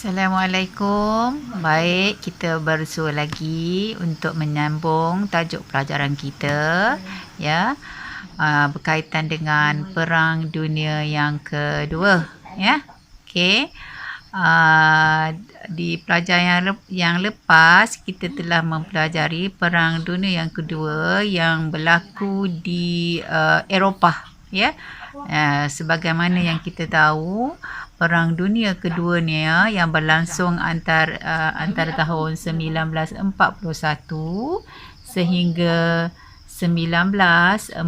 Assalamualaikum. Baik, kita bersua lagi untuk menyambung tajuk pelajaran kita ya. Berkaitan dengan Perang Dunia yang Kedua ya. Okey. Di pelajaran yang lepas kita telah mempelajari Perang Dunia yang Kedua yang berlaku di Eropah ya. Sebagaimana yang kita tahu, Perang Dunia Kedua ni yang berlangsung antara tahun 1941 sehingga 1945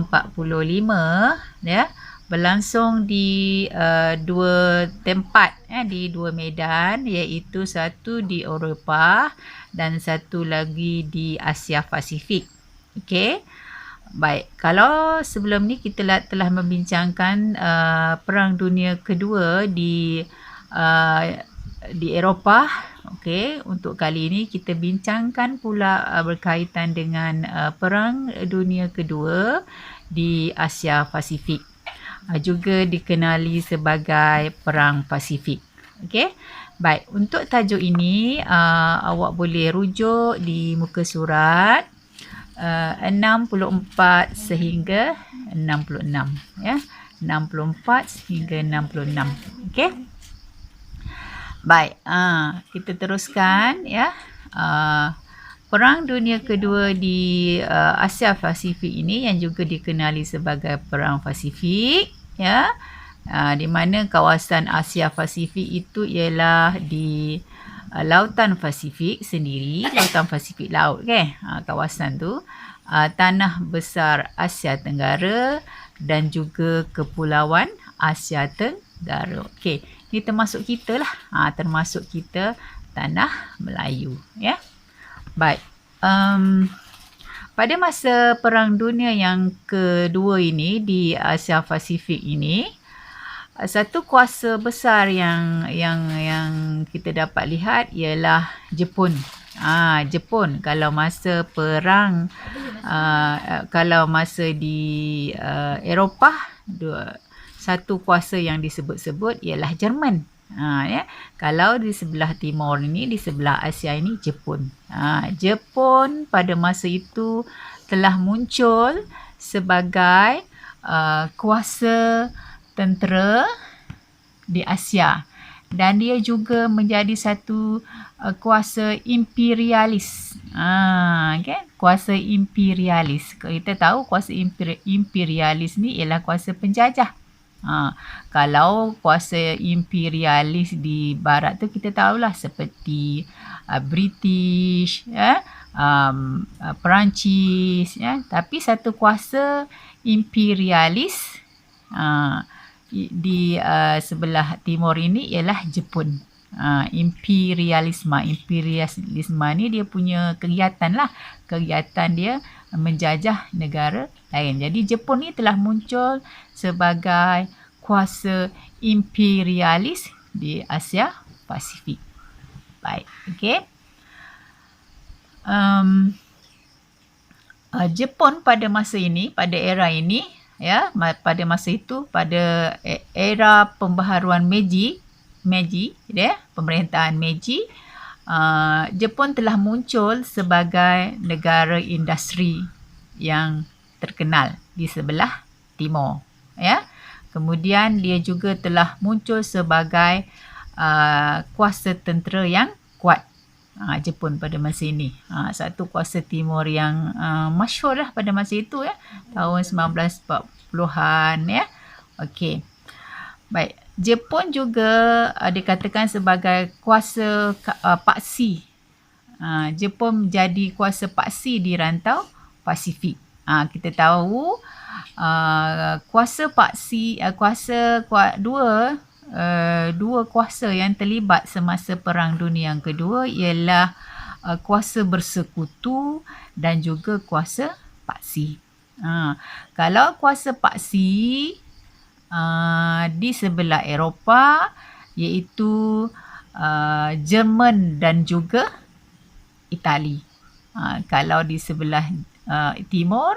ya, berlangsung di dua tempat di dua medan, iaitu satu di Eropah dan satu lagi di Asia Pasifik. Okey. Baik, kalau sebelum ni kita telah membincangkan Perang Dunia Kedua di Eropah. Okey, untuk kali ini kita bincangkan pula berkaitan dengan Perang Dunia Kedua di Asia Pasifik. Juga dikenali sebagai Perang Pasifik. Okey. Baik, untuk tajuk ini awak boleh rujuk di muka surat 64 sehingga 66 ya. 64 sehingga 66. Okey. Baik, kita teruskan ya. Perang Dunia Kedua di Asia Pasifik ini yang juga dikenali sebagai Perang Pasifik ya. Di mana kawasan Asia Pasifik itu ialah di Lautan Pasifik sendiri, Lautan Pasifik Laut kan, kawasan tu, Tanah Besar Asia Tenggara dan juga Kepulauan Asia Tenggara. Okey, ini termasuk kita lah, termasuk kita Tanah Melayu ya. Baik, pada masa Perang Dunia yang Kedua ini di Asia Pasifik ini, satu kuasa besar yang kita dapat lihat ialah Jepun. Jepun kalau masa perang, kalau masa di Eropah, satu kuasa yang disebut-sebut ialah Jerman. Ya. Kalau di sebelah timur ini, di sebelah Asia ini, Jepun. Jepun pada masa itu telah muncul sebagai kuasa tentera di Asia, dan dia juga menjadi satu kuasa imperialis. Okay? Kuasa imperialis. Kita tahu kuasa imperialis ni ialah kuasa penjajah. Kalau kuasa imperialis di barat tu kita tahulah, seperti British ya, Perancis ya. Tapi satu kuasa imperialis di sebelah timur ini ialah Jepun. Imperialisme ni dia punya kegiatan lah, kegiatan dia menjajah negara lain. Jadi Jepun ni telah muncul sebagai kuasa imperialis di Asia Pasifik. Baik, okey. Jepun pada masa ini, pada era ini ya, pada masa itu, pada era pembaharuan Meiji ya, pemerintahan Meiji, Jepun telah muncul sebagai negara industri yang terkenal di sebelah timur ya. Kemudian dia juga telah muncul sebagai kuasa tentera yang kuat. Jepun pada masa ini, satu kuasa timur yang masyhur lah pada masa itu ya, tahun 1940-an ya. Okey. Baik, Jepun juga dikatakan sebagai kuasa paksi. Jepun menjadi kuasa paksi di rantau Pasifik. Kita tahu kuasa paksi, dua kuasa yang terlibat semasa Perang Dunia yang Kedua ialah kuasa bersekutu dan juga kuasa paksi. Kalau kuasa paksi di sebelah Eropah, iaitu Jerman dan juga Itali. Kalau di sebelah timur,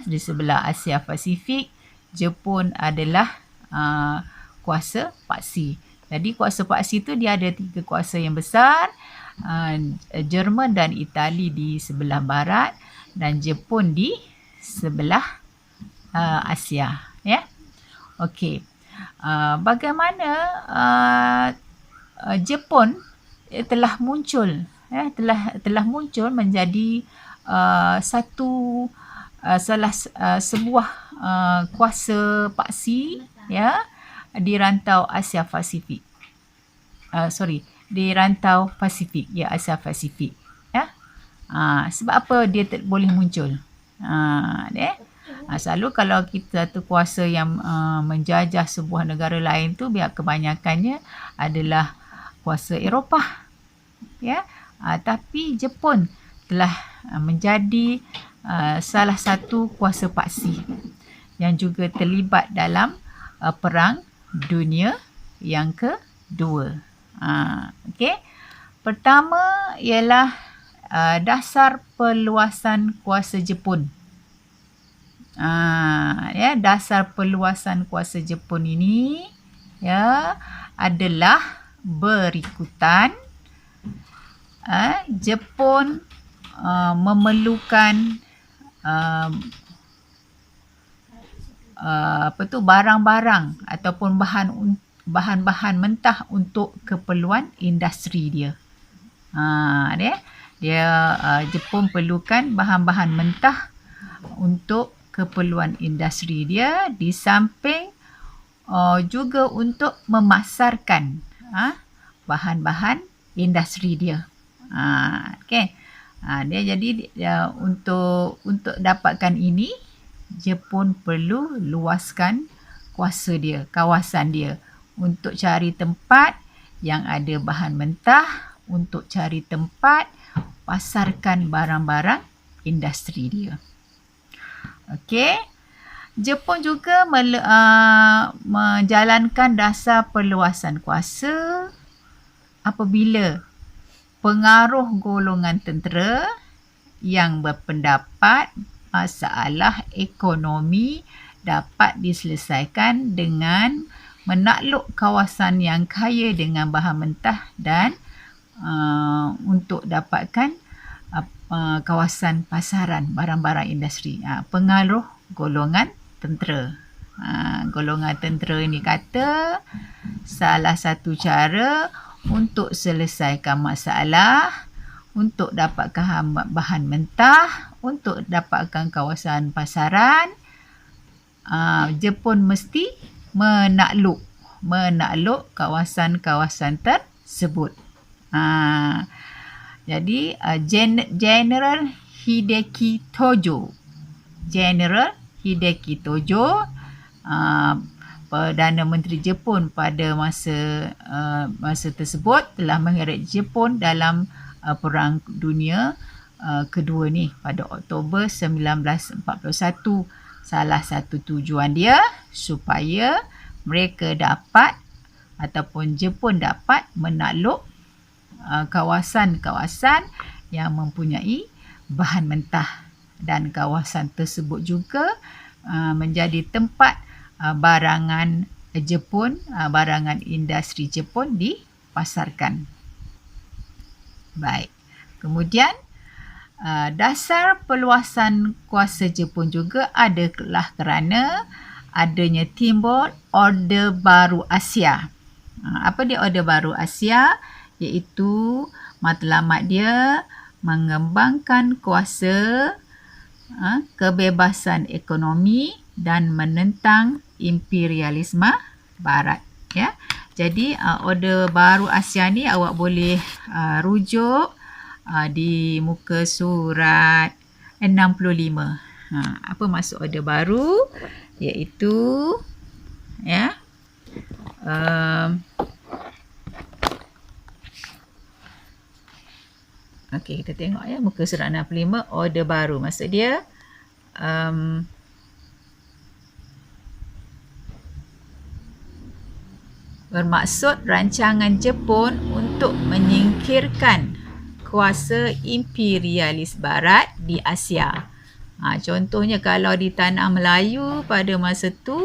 di sebelah Asia Pasifik, Jepun adalah kuasa paksi. Jadi kuasa paksi tu dia ada 3 kuasa yang besar, Jerman dan Itali di sebelah barat dan Jepun di sebelah Asia, ya. Okey. Bagaimana Jepun telah muncul, ya, telah muncul menjadi sebuah kuasa paksi, ya, di rantau Asia Pasifik. Di rantau Pasifik, ya, Asia Pasifik, ya. Sebab apa dia boleh muncul? Selalu kalau kita tu kuasa yang menjajah sebuah negara lain tu, biar kebanyakannya adalah kuasa Eropah, ya. Tapi Jepun telah menjadi salah satu kuasa paksi yang juga terlibat dalam Perang Dunia yang kedua. Okey. Pertama ialah dasar perluasan kuasa Jepun. Ya, dasar perluasan kuasa Jepun ini, ya, adalah berikutan. Jepun memerlukan barang-barang ataupun bahan-bahan mentah untuk keperluan industri dia. Jepun perlukan bahan-bahan mentah untuk keperluan industri dia, di samping juga untuk memasarkan bahan-bahan industri dia. Okey. Untuk dapatkan ini, Jepun perlu luaskan kuasa dia, kawasan dia, untuk cari tempat yang ada bahan mentah, untuk cari tempat pasarkan barang-barang industri dia. Okey. Jepun juga menjalankan dasar perluasan kuasa apabila pengaruh golongan tentera yang berpendapat masalah ekonomi dapat diselesaikan dengan menakluk kawasan yang kaya dengan bahan mentah dan untuk dapatkan kawasan pasaran barang-barang industri. Pengaruh golongan tentera. Golongan tentera ni kata salah satu cara untuk selesaikan masalah, untuk dapatkan bahan mentah, untuk dapatkan kawasan pasaran, Jepun mesti menakluk kawasan-kawasan tersebut. Jadi General Hideki Tojo, Perdana Menteri Jepun pada masa tersebut telah mengheret Jepun dalam Perang Dunia kedua ni pada Oktober 1941. Salah satu tujuan dia supaya mereka dapat ataupun Jepun dapat menakluk kawasan-kawasan yang mempunyai bahan mentah, dan kawasan tersebut juga menjadi tempat barangan Jepun, barangan industri Jepun dipasarkan. Baik. Kemudian dasar perluasan kuasa Jepun juga adalah kerana adanya timbul Orde Baru Asia. Apa dia Orde Baru Asia? Iaitu matlamat dia mengembangkan kuasa, kebebasan ekonomi dan menentang imperialisme barat, ya. Jadi Orde Baru Asia ni awak boleh rujuk di muka surat 65. Apa maksud Orde Baru? Iaitu, ya, okey, kita tengok, ya, muka surat 65, Orde Baru. Maksud dia bermaksud rancangan Jepun untuk menyingkirkan kuasa imperialis barat di Asia. Contohnya kalau di tanah Melayu pada masa tu,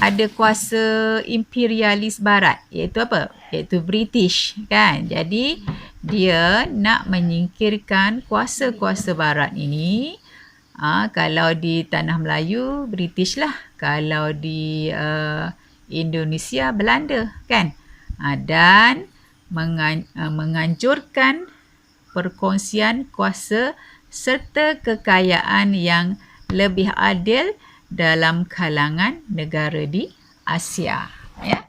ada kuasa imperialis barat, iaitu apa? Iaitu British, kan? Jadi dia nak menyingkirkan kuasa-kuasa barat ini. Kalau di tanah Melayu, British lah. Kalau di Indonesia, Belanda, kan? Dan menganjurkan perkongsian kuasa serta kekayaan yang lebih adil dalam kalangan negara di Asia. Ya,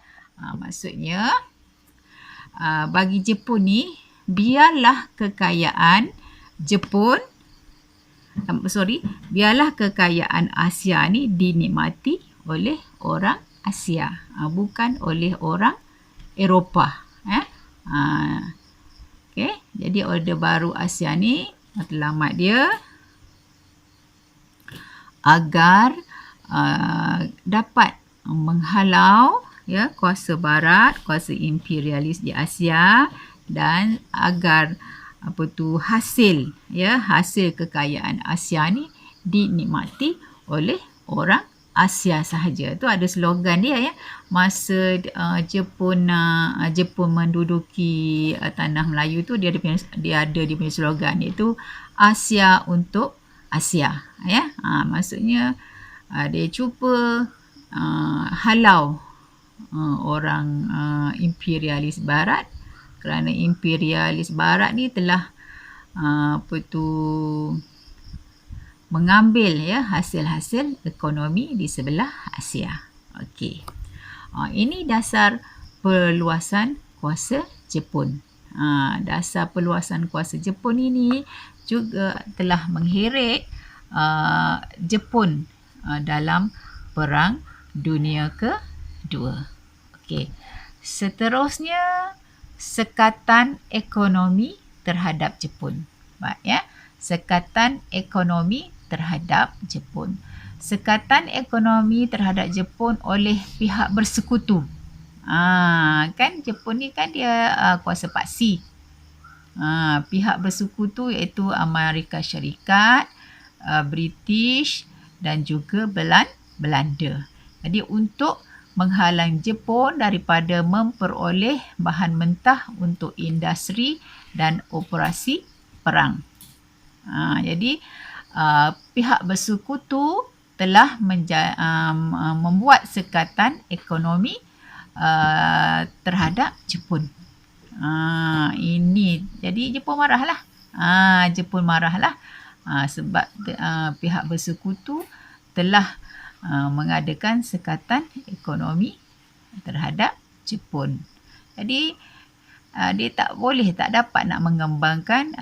maksudnya bagi Jepun ni, biarlah kekayaan Jepun, biarlah kekayaan Asia ni dinikmati oleh orang Asia, bukan oleh orang Eropah. Okay, jadi Orde Baru Asia ni matlamat dia agar dapat menghalau kuasa barat, kuasa imperialis di Asia, dan agar hasil kekayaan Asia ni dinikmati oleh orang Asia sahaja. Tu ada slogan dia, ya. Masa Jepun menduduki tanah Melayu tu, dia ada dia punya slogan, iaitu Asia untuk Asia, ya. Maksudnya dia cuba halau orang imperialis barat, kerana imperialis barat ni telah mengambil hasil-hasil ekonomi di sebelah Asia. Okey. Ini dasar perluasan kuasa Jepun. Dasar perluasan kuasa Jepun ini juga telah mengheret Jepun dalam Perang Dunia Kedua. Okey. Seterusnya, sekatan ekonomi terhadap Jepun. Baik, ya. Sekatan ekonomi terhadap Jepun. Sekatan ekonomi terhadap Jepun oleh pihak bersekutu. Kan Jepun ni kan dia kuasa paksi. Pihak bersekutu iaitu Amerika Syarikat, British dan juga Belanda. Jadi untuk menghalang Jepun daripada memperoleh bahan mentah untuk industri dan operasi perang. Jadi pihak bersekutu telah membuat sekatan ekonomi terhadap Jepun. Ini jadi Jepun marahlah. Jepun marahlah sebab pihak bersekutu telah mengadakan sekatan ekonomi terhadap Jepun. Jadi dia tak dapat nak mengembangkan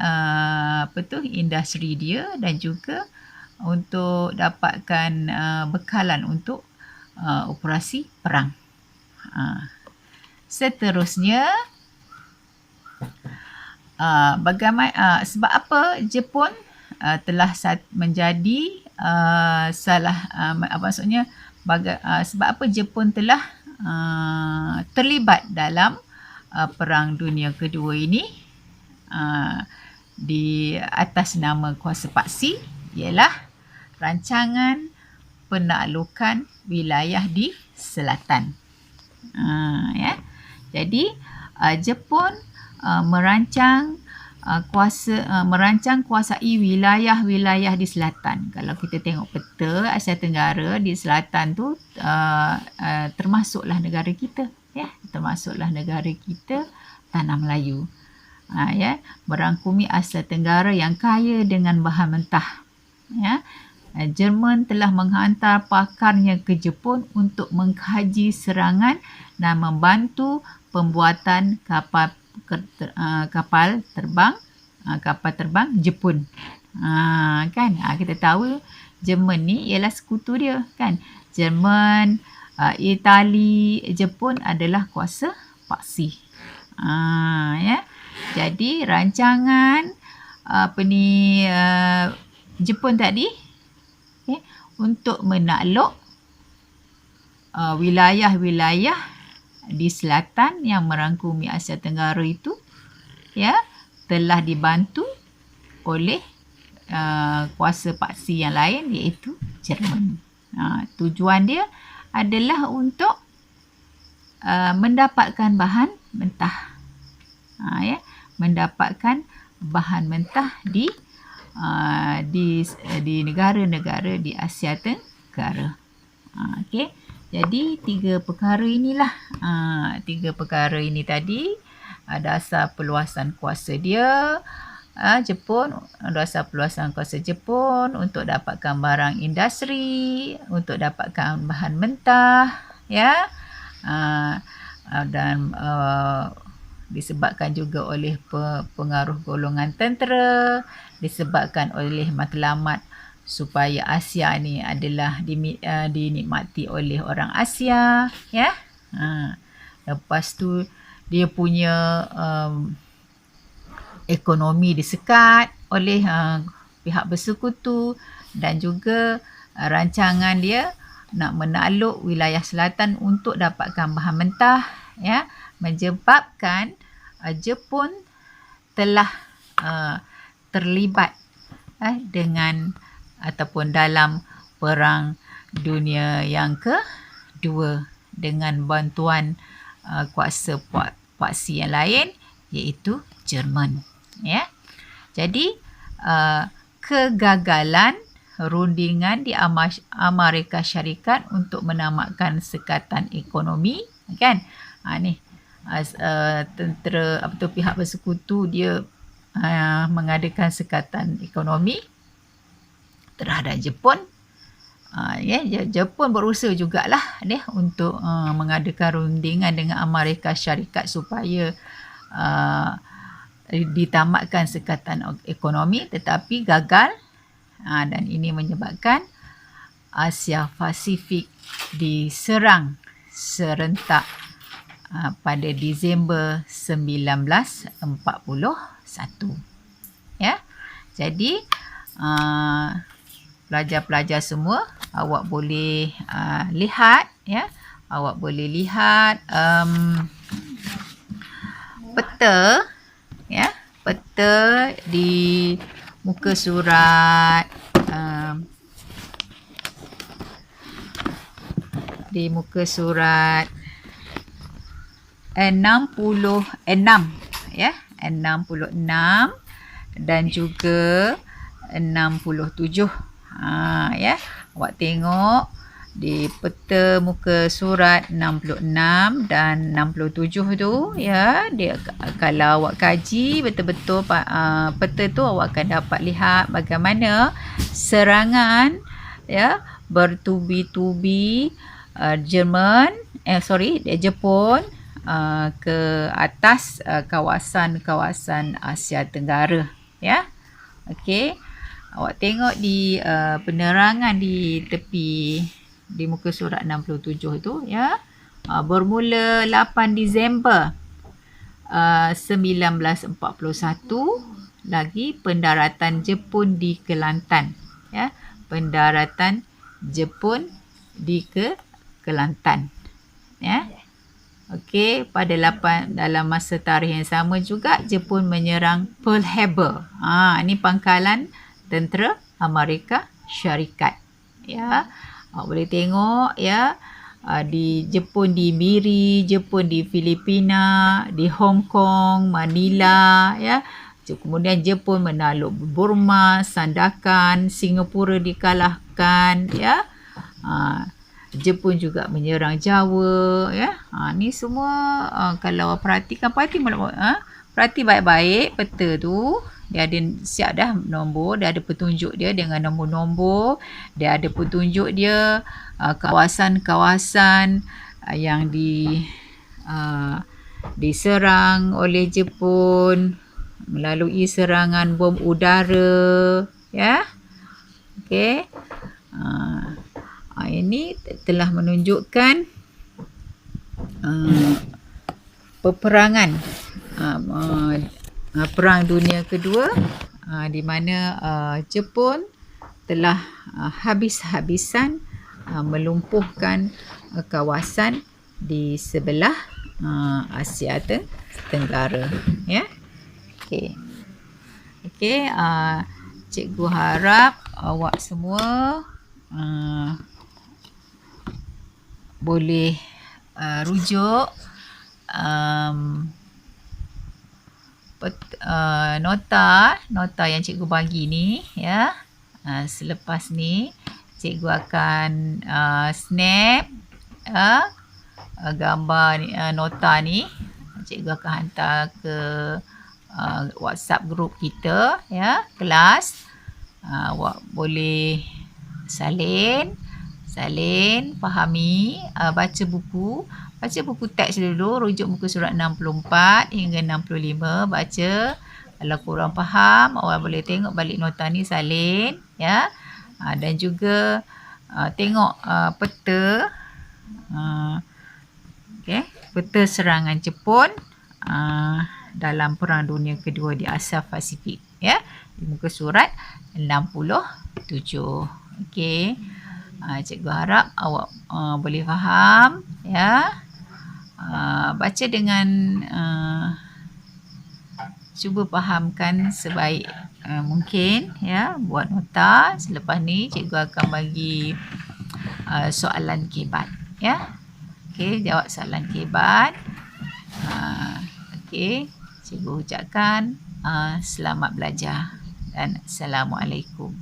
industri dia dan juga untuk dapatkan bekalan untuk operasi perang. Seterusnya, sebab apa Jepun telah menjadi sebab apa Jepun telah terlibat dalam Perang Dunia Kedua ini di atas nama kuasa paksi, ialah rancangan penaklukan wilayah di selatan. Jadi Jepun merancang kuasai wilayah-wilayah di selatan. Kalau kita tengok peta Asia Tenggara, di selatan tu termasuklah negara kita, termasuklah negara kita, tanah Melayu. Merangkumi Asia Tenggara yang kaya dengan bahan mentah. Jerman telah menghantar pakarnya ke Jepun untuk mengkaji serangan dan membantu pembuatan kapal terbang Jepun. Kan? Kita tahu Jerman ni ialah sekutu dia, kan? Jerman, Itali, Jepun adalah kuasa paksi. Jadi rancangan Jepun tadi untuk menakluk wilayah-wilayah di selatan yang merangkumi Asia Tenggara itu telah dibantu oleh kuasa paksi yang lain, iaitu Jerman. Tujuan dia adalah untuk mendapatkan bahan mentah. Ya, mendapatkan bahan mentah di negara-negara di Asia Tenggara. Okey. Jadi tiga perkara ini tadi, dasar perluasan kuasa dia, Jepun, dasar perluasan kuasa Jepun untuk dapatkan barang industri, untuk dapatkan bahan mentah, ya. Dan disebabkan juga oleh pengaruh golongan tentera, disebabkan oleh matlamat supaya Asia ni adalah dinikmati oleh orang Asia, ya. Lepas tu dia punya ekonomi disekat oleh pihak bersekutu, dan juga rancangan dia nak menakluk wilayah selatan untuk dapatkan bahan mentah, ya, menyebabkan Jepun telah terlibat dengan ataupun dalam Perang Dunia yang kedua dengan bantuan kuasa paksi yang lain, iaitu Jerman, ya. Jadi kegagalan rundingan di Amerika Syarikat untuk menamatkan sekatan ekonomi, kan? Ni tentera pihak bersekutu dia mengadakan sekatan ekonomi terhadap Jepun. Jepun berusaha jugalah untuk mengadakan rundingan dengan Amerika Syarikat supaya ditamatkan sekatan ekonomi, tetapi gagal, dan ini menyebabkan Asia Pasifik diserang serentak pada Disember 1941. Ya. Jadi pelajar-pelajar semua, awak boleh lihat, ya. Awak boleh lihat peta, ya. Peta di muka surat di muka surat 66, ya, 66 dan juga 67. Ya, awak tengok di peta muka surat 66 dan 67 tu, ya, dia kalau awak kaji betul-betul peta tu, awak akan dapat lihat bagaimana serangan, ya, bertubi-tubi Jepun ke atas kawasan Asia Tenggara, ya. Okey, awak tengok di penerangan di tepi di muka surat 67 tu, ya. Bermula 8 Disember 1941 lagi pendaratan Jepun di Kelantan, ya. Pendaratan Jepun di Kelantan, ya. Okey, dalam masa tarikh yang sama juga Jepun menyerang Pearl Harbor. Ini pangkalan tentera Amerika Syarikat, ya. Awak boleh tengok, ya, di Jepun di Miri, Jepun di Filipina, di Hong Kong, Manila, ya. Kemudian Jepun menakluk Burma, Sandakan, Singapura dikalahkan, ya. Jepun juga menyerang Jawa, ya. Ni semua kalau perhati baik-baik peta tu, dia ada siap dah nombor, dia ada petunjuk dia dengan nombor-nombor, dia ada petunjuk dia kawasan-kawasan yang diserang oleh Jepun melalui serangan bom udara, ya. Okey. Ini telah menunjukkan peperangan Perang Dunia Kedua, di mana Jepun telah habis-habisan melumpuhkan kawasan di sebelah Asia Tenggara, ya. Okey. Cikgu harap awak semua boleh rujuk nota yang cikgu bagi ni, ya. Selepas ni cikgu akan snap gambar nota ni, cikgu akan hantar ke WhatsApp group kita, ya, kelas. Boleh salin, fahami, baca buku teks dulu, rujuk muka surat 64 hingga 65, baca. Kalau kurang faham, awak boleh tengok balik nota ni, salin, ya. Dan juga tengok peta, peta serangan Jepun dalam Perang Dunia Kedua di Asia Pasifik, ya, di muka surat 67. Okey. Cikgu harap awak boleh faham, ya. Baca dengan cuba fahamkan sebaik mungkin, ya. Buat nota. Selepas ni cikgu akan bagi soalan kebat, ya. Okey, jawab soalan kebat. Okey, cikgu ucapkan selamat belajar dan Assalamualaikum.